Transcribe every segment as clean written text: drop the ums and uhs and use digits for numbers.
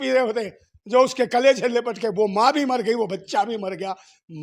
P रहे होते, जो उसके कलेजे लिपट के, वो माँ भी मर गई, वो बच्चा भी मर गया।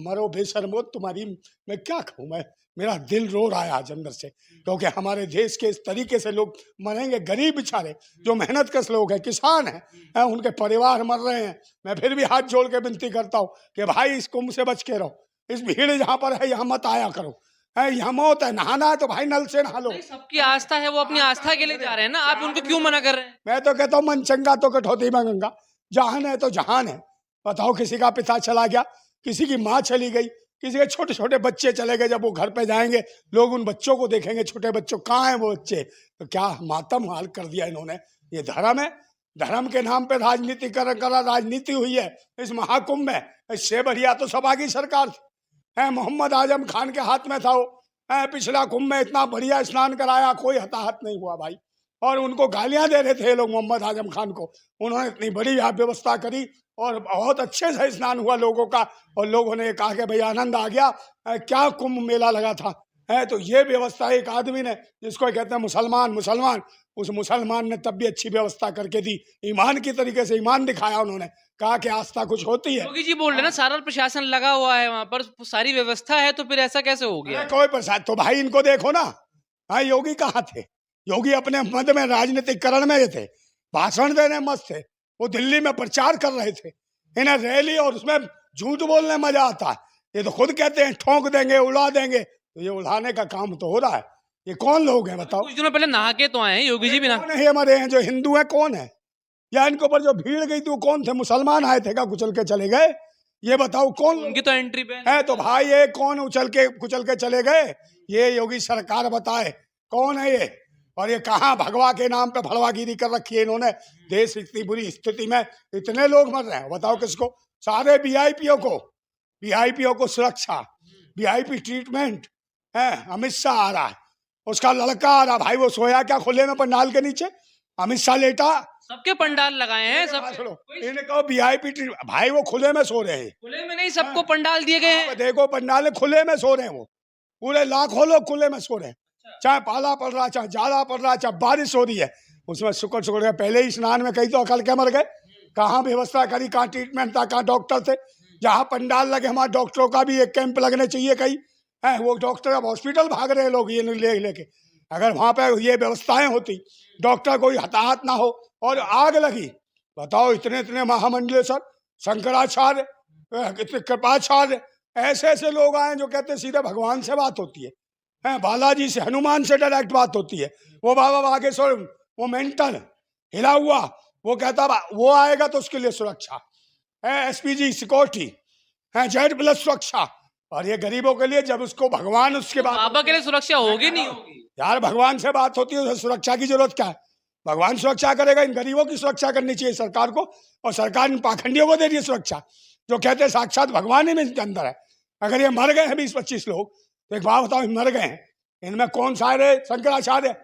मरो बेशर्मो, तुम्हारी मैं क्या कहूँ, मैं मेरा दिल रो रहा है आज अंदर से, क्योंकि हमारे देश के इस तरीके से लोग मरेंगे। गरीब बेचारे जो मेहनत कश लोग हैं, किसान हैं, उनके परिवार मर रहे हैं। मैं फिर भी हाथ जोड़ के विनती करता हूँ कि भाई इस कुंभ से बच के रहो, इस भीड़ जहाँ पर है यहाँ मत आया करो। यहाँ मौत है, नहाना है तो भाई नल से नहा लो। सबकी आस्था है, वो अपनी आस्था के लिए जा रहे हैं ना, आप उनको क्यों मना कर रहे हैं? मैं तो कहता हूँ मन चंगा तो कठौती में गंगा, जहान है तो जहान है। बताओ, किसी का पिता चला गया, किसी की माँ चली गई, किसी के छोटे छोटे बच्चे चले गए। जब वो घर पे जाएंगे, लोग उन बच्चों को देखेंगे, छोटे बच्चों, कहाँ हैं वो बच्चे? तो क्या मातम हाल कर दिया इन्होंने। ये धर्म है, धर्म के नाम पे राजनीति करा, राजनीति हुई है इस महाकुंभ में। इससे बढ़िया तो सभा की सरकार है, मोहम्मद आजम खान के हाथ में था वो। पिछला कुंभ में इतना बढ़िया स्नान कराया, कोई हताहत नहीं हुआ भाई। और उनको गालियां दे रहे थे लोग मोहम्मद आजम खान को, उन्होंने इतनी बड़ी व्यवस्था करी और बहुत अच्छे से स्नान हुआ लोगों का। और लोगों ने कहा कि भाई आनंद आ गया, क्या कुंभ मेला लगा था। तो ये व्यवस्था एक आदमी ने, जिसको कहते हैं मुसलमान, उस मुसलमान ने तब भी अच्छी व्यवस्था करके दी। ईमान की तरीके से ईमान दिखाया उन्होंने, कहा कि आस्था कुछ होती है। योगी जी बोल रहे हैं ना, सारा प्रशासन लगा हुआ है वहां पर, सारी व्यवस्था है, तो फिर ऐसा कैसे हो गया? कोई प्रसाद तो भाई इनको देखो ना। हाँ, योगी कहाँ थे? योगी अपने मद में, राजनीतिकरण में थे, भाषण देने मस्त थे। वो दिल्ली में प्रचार कर रहे थे, इन्हें रैली और उसमें झूठ बोलने मजा आता है। ये तो खुद कहते हैं ठोंक देंगे, उड़ा देंगे, तो ये उड़ाने का काम तो हो रहा है। ये कौन लोग हैं बताओ? कुछ दिनों पहले नहा के तो आए हैं योगी जी भी ना। कौन है हमारे हैं जो हिंदू हैं? कौन है? या इनके ऊपर जो भीड़ गई थी वो कौन थे? मुसलमान आए थे क्या कुचल के चले गए? ये बताओ कौन उनकी तो एंट्री पे है? तो भाई ये कौन उछल के कुचल के चले गए? ये योगी सरकार बताए कौन है ये? और ये कहाँ भगवा के नाम पे भड़वागिरी कर रखी है इन्होंने। देश इतनी बुरी स्थिति में, इतने लोग मर रहे हैं, बताओ किसको? सारे वीआईपीओ को सुरक्षा, वीआईपी ट्रीटमेंट है। अमित शाह आ रहा है, उसका लड़का आ रहा, भाई वो सोया क्या खुले में पंडाल के नीचे? अमित शाह लेटा, सबके पंडाल लगाए हैं, सब इन्हें कहो वीआईपी ट्रीटमेंट, भाई वो खुले में सो रहे हैं। खुले में नहीं, सबको पंडाल दिए गए हैं। देखो पंडाल खुले में सो रहे हैं, वो पूरे लाखों लोग खुले में सो रहे हैं। चाहे पाला पड़ रहा, चाहे ज्यादा पड़ रहा, चाहे बारिश हो रही है, उसमें शुक्र के पहले ही स्नान में कई तो अकल के मर गए। कहाँ व्यवस्था करी, कहाँ ट्रीटमेंट था, कहाँ डॉक्टर थे? जहाँ पंडाल लगे, हमारे डॉक्टरों का भी एक कैंप लगने चाहिए कहीं है। वो डॉक्टर अब हॉस्पिटल भाग रहे हैं लोग ये लेके। अगर वहाँ पे ये व्यवस्थाएं होती, डॉक्टर कोई हताहत ना हो और आग लगी, बताओ इतने इतने महामंडलेश्वर, शंकराचार्य, कृपाचार्य, ऐसे ऐसे लोग आए जो कहते हैं सीधे भगवान से बात होती है, बालाजी से, हनुमान से डायरेक्ट बात होती है। वो बाबा बागेश्वर, वो मेंटल हिला हुआ, वो कहता वो आएगा तो उसके लिए सुरक्षा है, एसपीजी सिक्योरिटी है, जेड+ सुरक्षा। और ये गरीबों के लिए, जब उसको भगवान उसके बाद बाबा के लिए सुरक्षा होगी नहीं होगी? यार भगवान से बात होती है, तो सुरक्षा की जरूरत क्या है? भगवान सुरक्षा करेगा, इन गरीबों की सुरक्षा करनी चाहिए सरकार को। और सरकार इन पाखंडियों को दे रही है सुरक्षा, जो कहते हैं साक्षात भगवान ही में इनके अंदर है। अगर ये मर गए हैं 20-25 लोग, तो एक बात बताओ, मर गए हैं, इनमें कौन सा है शंकराचार्य,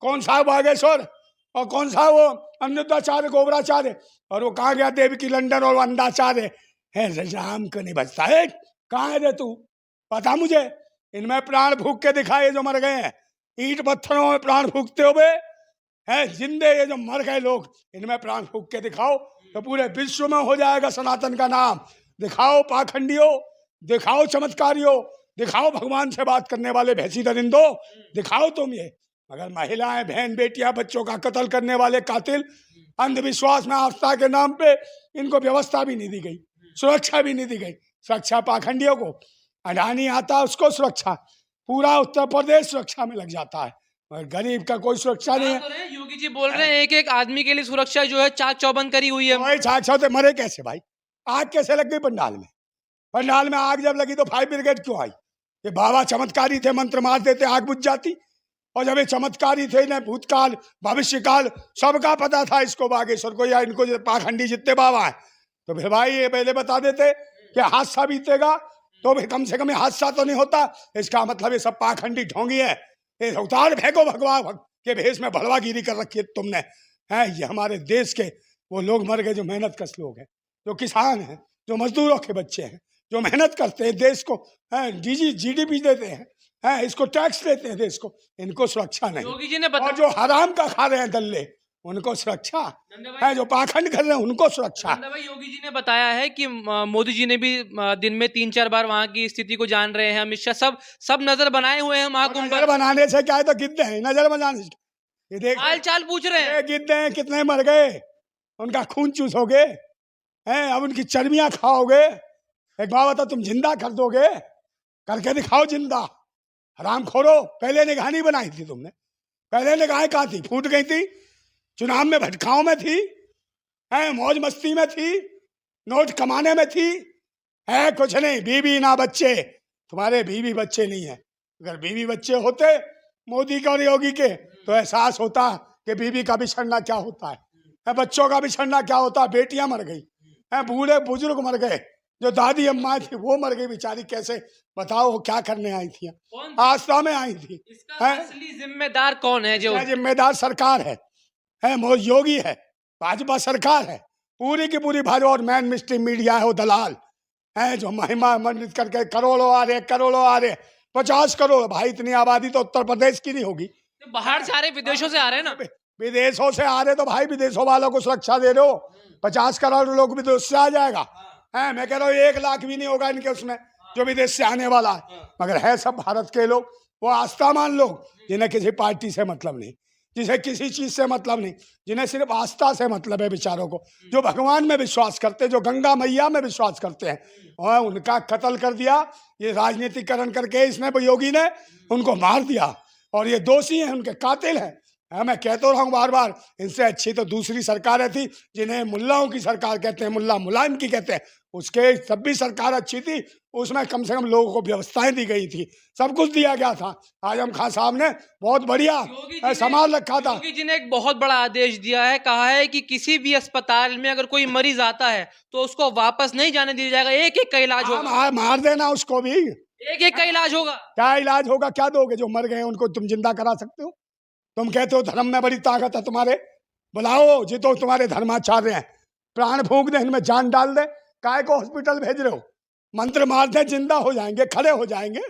कौन सा बागेश्वर, और कौन सा वो अनिरुद्धाचार्य, गोबराचार्य, और वो कहाँ गया देवी की लंदन, और वो अंधाचार्य है? राम को नहीं बचता है। कहाँ है रे तू? पता मुझे। इनमें प्राण फूक के दिखाए जो मर गए हैं, ईंट पत्थरों में प्राण फूकते हुए है। जिंदे ये जो मर गए लोग, इनमें प्राण फूक के दिखाओ, तो पूरे विश्व में हो जाएगा सनातन का नाम। दिखाओ पाखंडियों, दिखाओ चमत्कारियों, दिखाओ भगवान से बात करने वाले भैंसी दरिंदो, दिखाओ तुम ये। मगर महिलाएं, बहन बेटियां, बच्चों का कत्ल करने वाले कातिल, अंधविश्वास में आस्था के नाम पे इनको व्यवस्था भी नहीं दी गई, सुरक्षा भी नहीं दी गई। सुरक्षा पाखंडियों को, अडानी आता उसको सुरक्षा, पूरा उत्तर प्रदेश सुरक्षा में लग जाता है, मगर गरीब का कोई सुरक्षा नहीं है। योगी जी बोल रहे हैं एक एक आदमी के लिए सुरक्षा जो है चाक चौबंद करी हुई है। भाई चाक चौबंद मरे कैसे भाई? आग कैसे लग गई पंडाल में? पंडाल में आग जब लगी तो फायर ब्रिगेड क्यों आई? ये बाबा चमत्कारी थे, मंत्र मार देते आग बुझ जाती। और जब ये चमत्कारी थे, इन्हें भूतकाल भविष्यकाल सबका पता था इसको, बागेश्वर को या इनको पाखंडी जितने बाबा है, तो फिर भाई ये पहले बता देते कि हादसा बीतेगा, तो भी कम से कम हादसा तो नहीं होता। इसका मतलब ये सब पाखंडी ढोंगी है। ये उतार फेंको भगवान के भेष में भड़वागिरी कर रखी है तुमने, है। ये हमारे देश के वो लोग मर गए जो मेहनत कश लोग हैं, जो किसान हैं, जो मजदूरों के बच्चे हैं, जो मेहनत करते हैं, देश को जीडीपी देते हैं, इसको टैक्स देते हैं देश को, इनको सुरक्षा नहीं। योगी जी ने और जो हराम का खा रहे हैं दल्ले, उनको सुरक्षा नंदा है, भाई जो पाखंड कर रहे हैं उनको सुरक्षा। नंदा भाई, योगी जी ने बताया है कि मोदी जी ने भी दिन में 3-4 बार वहां की स्थिति को जान रहे हैं। अमित शाह सब नजर बनाए हुए हैं महाकुंभ नजर पर। बनाने से क्या है, तो गिद्ध है नजर बनाने से। ये देख हाल चाल पूछ रहे हैं। अरे गिद्ध हैं, कितने मर गए, उनका खून चूसोगे हैं, अब उनकी चर्बियां खाओगे। एक बात बताओ, तुम जिंदा कर दोगे, करके दिखाओ जिंदा। हरामखोरो, पहले निगाह नहीं बनाई थी तुमने, पहले निगाहें कहाँ थी, फूट गई थी, चुनाव में भटकाव में थी, है मौज मस्ती में थी, नोट कमाने में थी, है कुछ नहीं। बीवी ना बच्चे, तुम्हारे बीवी बच्चे नहीं है। अगर बीवी बच्चे होते मोदी के और योगी के, तो एहसास होता कि बीवी का बिछड़ना क्या होता है, बच्चों का बिछड़ना क्या होता है। बेटियां मर गई है, बूढ़े बुजुर्ग मर गए, जो दादी अम्मा थी वो मर गई बेचारी। कैसे बताओ, वो क्या करने आई थी, आस्था में आई थी। इसका असली जिम्मेदार कौन है? जो जिम्मेदार सरकार है योगी है, भाजपा सरकार है, पूरी की पूरी भाजपा। और मैन मिस्ट्री मीडिया है, वो दलाल है जो महिमा मंडित करके करोड़ों आ रहे 50 करोड़। भाई इतनी आबादी तो उत्तर प्रदेश की नहीं होगी। बाहर सारे विदेशों से आ रहे हैं ना, विदेशों से आ रहे, तो भाई विदेशों वालों को सुरक्षा दे रहे हो। 50 करोड़ लोग विदेश से आ जाएगा है, मैं कह रहा हूँ 1 लाख भी नहीं होगा इनके उसमें जो विदेश से आने वाला है। मगर है सब भारत के लोग, वो आस्थावान लोग, जिन्हें किसी पार्टी से मतलब नहीं, जिसे किसी चीज से मतलब नहीं, जिन्हें सिर्फ आस्था से मतलब है बेचारों को, जो भगवान में विश्वास करते हैं, जो गंगा मैया में विश्वास करते हैं, और उनका कत्ल कर दिया। ये राजनीतिकरण करके इसने योगी ने उनको मार दिया, और ये दोषी हैं, उनके कातिल हैं। मैं कहता रहा हूँ बार बार, इनसे अच्छी तो दूसरी सरकारें थी जिन्हें मुल्लाओं की सरकार कहते हैं, मुल्ला मुलायम की कहते हैं। उसके तब भी सरकार अच्छी थी, उसमें कम से कम लोगों को व्यवस्थाएं दी गई थी, सब कुछ दिया गया था। आजम खान साहब ने बहुत बढ़िया संभाल रखा था। योगी जी ने एक बहुत बड़ा आदेश दिया है, कहा है कि किसी भी अस्पताल में अगर कोई मरीज आता है तो उसको वापस नहीं जाने दिया जाएगा, एक एक का इलाज होगा। मार देना उसको भी, एक एक का इलाज होगा। क्या इलाज होगा, क्या दोगे? जो मर गए उनको तुम जिंदा करा सकते हो? तुम कहते हो धर्म में बड़ी ताकत है तुम्हारे, बुलाओ जी तो तुम्हारे धर्माचार्य हैं, प्राण फूंक दे, इनमें जान डाल दे। काय को हॉस्पिटल भेज रहे हो? मंत्र मार दे, जिंदा हो जाएंगे, खड़े हो जाएंगे।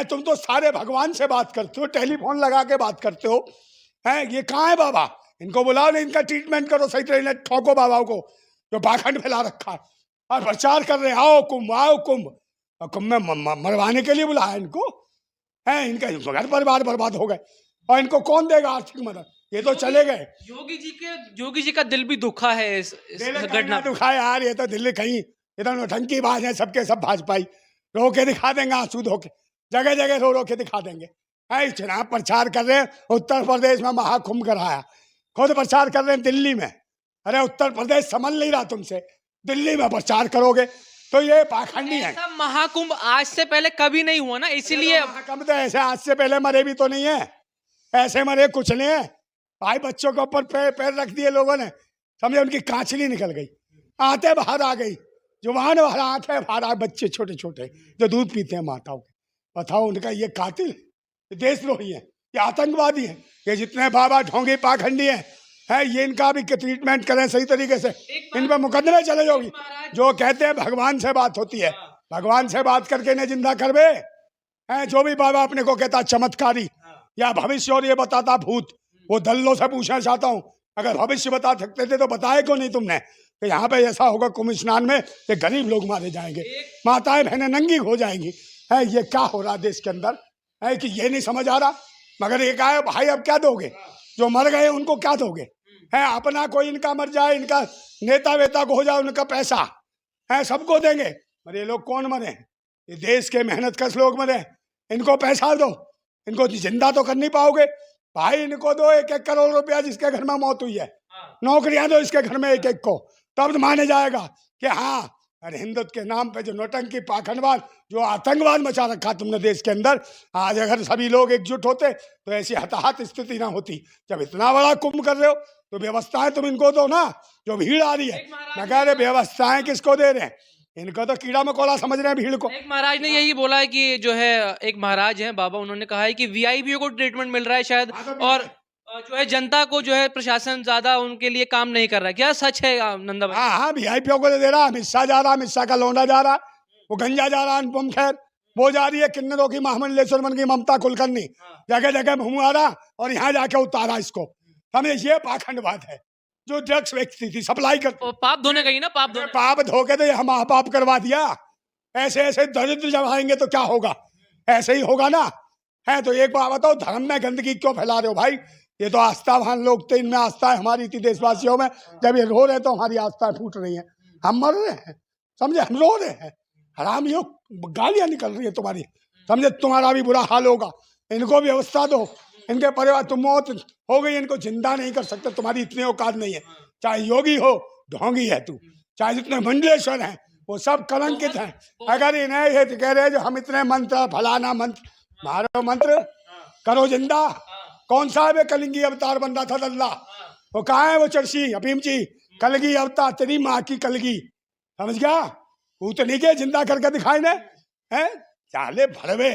तुम तो सारे भगवान से बात करते हो, टेलीफोन लगा के बात करते हो। ये कहाँ है बाबा? इनको बुलाओ, नहीं इनका ट्रीटमेंट करो सही तरह, ठोको बाबाओं को जो पाखंड फैला रखा है और प्रचार कर रहे हैं, आओ कुंभ आओ कुंभ। और कुंभ में मरवाने के लिए बुलाया इनको इनका घर परिवार बर्बाद हो गए, और इनको कौन देगा आर्थिक मदद? ये तो चले गए। योगी जी का दिल भी दुखा है इस घटना। दुखा यार, ये तो दिल्ली कहीं, ये तो नौटंकी बाज है, सबके सब भाजपाई। रो के दिखा देंगे, आंसू धो के, जगह जगह रो के दिखा देंगे। चुनाव प्रचार कर रहे हैं, उत्तर प्रदेश में महाकुंभ कराया, खुद प्रचार कर रहे हैं दिल्ली में। अरे उत्तर प्रदेश समझ नहीं रहा तुमसे, दिल्ली में प्रचार करोगे तो ये पाखंडी है। महाकुंभ आज से पहले कभी नहीं हुआ ना, इसीलिए महाकुंभ तो ऐसे आज से पहले मरे भी तो नहीं है, ऐसे मरे कुछ नहीं है भाई। बच्चों के ऊपर पैर रख दिए लोगों ने, समझे, उनकी कांचली निकल गई, आंतें बाहर आ गई, जुबान बाहर, आंखें बाहर आ, बच्चे छोटे छोटे जो दूध पीते हैं माताओं के। बताओ, उनका ये कातिल, ये देशद्रोही है, ये आतंकवादी है, ये जितने बाबा ढोंगे पाखंडी है ये इनका भी ट्रीटमेंट करें सही तरीके से, इन पर मुकदमे चले जाओगी। जो कहते हैं भगवान से बात होती है, भगवान से बात करके इन्हें जिंदा करवे है। जो भी बाबा अपने को कहता चमत्कारी या भविष्य और ये बताता भूत, वो दल्लों से पूछना चाहता हूँ, अगर भविष्य बता सकते थे तो बताए क्यों नहीं तुमने? तो यहाँ पे ऐसा होगा कुंभ स्नान में कि गरीब लोग मारे जाएंगे, माताएं बहनें नंगी हो जाएंगी। ये क्या हो रहा देश के अंदर है कि ये नहीं समझ आ रहा। मगर ये कहा भाई अब क्या दोगे? जो मर गए उनको क्या दोगे? अपना कोई इनका मर जाए, इनका नेता वेता को हो जाए, उनका पैसा सबको देंगे। मगर ये लोग कौन मरे? ये देश के मेहनत कश लोग मरे, इनको पैसा दो, इनको जिंदा तो कर नहीं पाओगे भाई। इनको दो 1-1 करोड़ रुपया जिसके घर में मौत हुई है, नौकरियां दो इसके घर में 1-1 को, तब माने जाएगा कि हाँ। अरे हिंदुत्व के नाम पे जो नौटंकी पाखंडवाद, जो आतंकवाद मचा रखा तुमने देश के अंदर, आज अगर सभी लोग एकजुट होते तो ऐसी हताहत स्थिति ना होती। जब इतना बड़ा कुंभ कर रहे हो तो व्यवस्थाएं तुम इनको दो ना, जो भीड़ आ रही है। मैं कह रहे व्यवस्थाएं किसको दे रहे हैं? इनको तो कीड़ा मकोड़ा समझ रहे हैं भीड़ को। एक महाराज ने यही बोला है कि जो है, एक महाराज हैं बाबा, उन्होंने कहा है कि वीआईपी को ट्रीटमेंट मिल रहा है शायद, और जो है जनता को जो है प्रशासन ज्यादा उनके लिए काम नहीं कर रहा है। क्या सच है नंदा भाई? हाँ, वीआईपी को दे रहा, अमित शाह जा रहा, अमित शाह का लौंडा जा रहा, वो गंजा जा रहा, अनुपम खेर वो जा रही है, किन्नरों की महामंडलेश्वर बन गई ममता कुलकर्णी, जगह जगह घूम आ रहा, और यहाँ जाके उतारा इसको। समझे, ये पाखंडवाद है। जो ड्रग्स बेचती थी, सप्लाई कर, और पाप धोने गई ना, पाप धोने। पाप धोके तो हम पाप करवा दिया। ऐसे ऐसे दरिद्र जब आएंगे तो क्या होगा, ऐसे ही होगा ना। है तो एक बात बताओ, धर्म में गंदगी क्यों फैला रहे हो भाई? ये तो आस्थावान लोग थे, इनमें आस्था है हमारी थी देशवासियों में। जब ये रो रहे तो हमारी आस्था फूट रही है, हम मर रहे हैं, समझे, हम रो रहे हैं। हरामियों, गालियां निकल रही है तुम्हारी, समझे, तुम्हारा भी बुरा हाल होगा। इनको भी व्यवस्था दो, इनके परिवार, तुम मौत हो गई, इनको जिंदा नहीं कर सकते, तुम्हारी इतनी औकात नहीं है। चाहे योगी हो, ढोंगी है तू, चाहे जितने मंडलेश्वर हैं वो सब कलंकित हैं। अगर इन्हें ये कह रहे जो हम इतने मंत्र, फलाना मंत्र, मारो मंत्र, करो जिंदा। कौन सा है कलंगी अवतार बन रहा था दल्ला? वो कहाँ है वो चर्ची अफीम जी? कलगी अवतार, तेरी माँ की कलगी, समझ गया? उतनी के जिंदा करके दिखाए ने, हैं चाले भरवे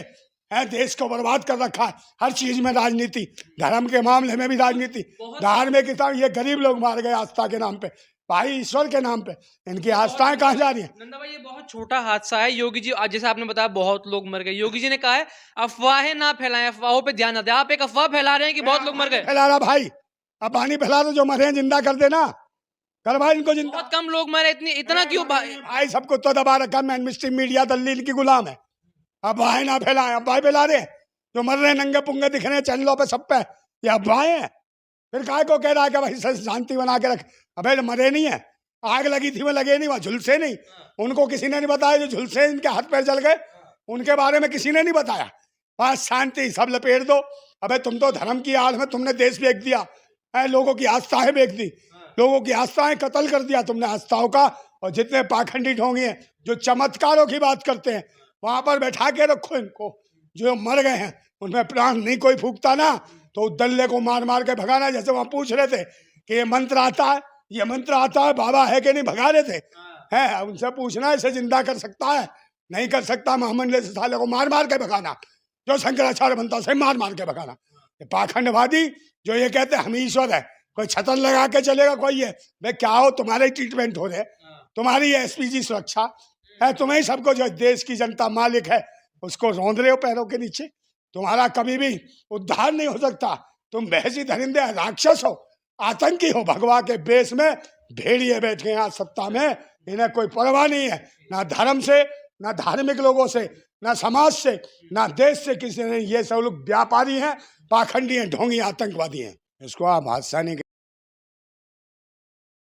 हैं, देश को बर्बाद कर रखा है। हर चीज में राजनीति, धर्म के मामले में भी राजनीति, धार्मिक किताब। ये गरीब लोग मार गए आस्था के नाम पे, भाई ईश्वर के नाम पे इनकी आस्थाएं कहाँ जा रही हैं? नंदा भाई, ये बहुत छोटा हादसा है। योगी जी, आज जैसे आपने बताया बहुत लोग मर गए, योगी जी ने कहा है अफवाहें ना फैलाएं, अफवाहों पे ध्यान ना दें। आप एक अफवाह फैला रहे हैं कि बहुत लोग मर गए। फैला रहा भाई, अब पानी फैला दो, जो मरे हैं जिंदा कर देना, कर भाई इनको जिंदा। बहुत कम लोग मरे, इतना क्यों भाई सबको तो दबा रखा, मैनस्ट्रीम मीडिया दिल्ली इनकी गुलाम है। अब भाई ना फैलाएं, अब भाई फैला रहे, जो मर रहे नंगे पुंगे दिख रहे हैं चैनलों पे सब पे, ये अफवाहें हैं। फिर काय को कह रहा है कि भाई शांति बना के रख? अबे मरे नहीं है, आग लगी थी वो लगे नहीं, वहां झुलसे नहीं, उनको किसी ने नहीं बताया। जो झुलसे इनके हाथ पैर जल गए उनके बारे में किसी ने नहीं बताया। बस शांति, सब लपेट दो। अबे तुम तो धर्म की आड़ में तुमने देश बेच दिया है, लोगों की आस्थाएं बेच दी, लोगों की आस्थाएं कत्ल कर दिया तुमने आस्थाओं का। और जितने पाखंडी ढोंगी हैं जो चमत्कारों की बात करते हैं, वहां पर बैठा के रखो इनको। जो मर गए हैं उनमें प्राण नहीं कोई फूकता ना, तो दल्ले को मार मार के भगाना। जैसे वहां पूछ रहे थे कि ये मंत्र आता है, ये मंत्र आता है, बाबा है कि नहीं, भगा रहे थे। है उनसे पूछना इसे जिंदा कर सकता है? नहीं कर सकता। महामंडल से साले को मार मार के भगाना, जो शंकराचार्य बनता से मार मार के भगाना। ये पाखंडवादी जो ये कहते हैं हम ईश्वर है, कोई छतन लगा के चलेगा कोई? ये भाई क्या हो, तुम्हारे ट्रीटमेंट हो रहे, तुम्हारी एसपीजी सुरक्षा है, तुम्हें सबको, जो देश की जनता मालिक है उसको रौंद रहे हो पैरों के नीचे। तुम्हारा कभी भी उद्धार नहीं हो सकता। तुम बहसी धरिंदे राक्षस हो, आतंकी हो, भगवा के बेस में भेड़िए बैठ गए यहाँ सत्ता में। इन्हें कोई परवाह नहीं है, ना धर्म से, ना धार्मिक लोगों से, ना समाज से, ना देश से किसी ने। ये सब लोग व्यापारी हैं, पाखंडी हैं, ढोंगी, आतंकवादी हैं। इसको आप हादसा नहीं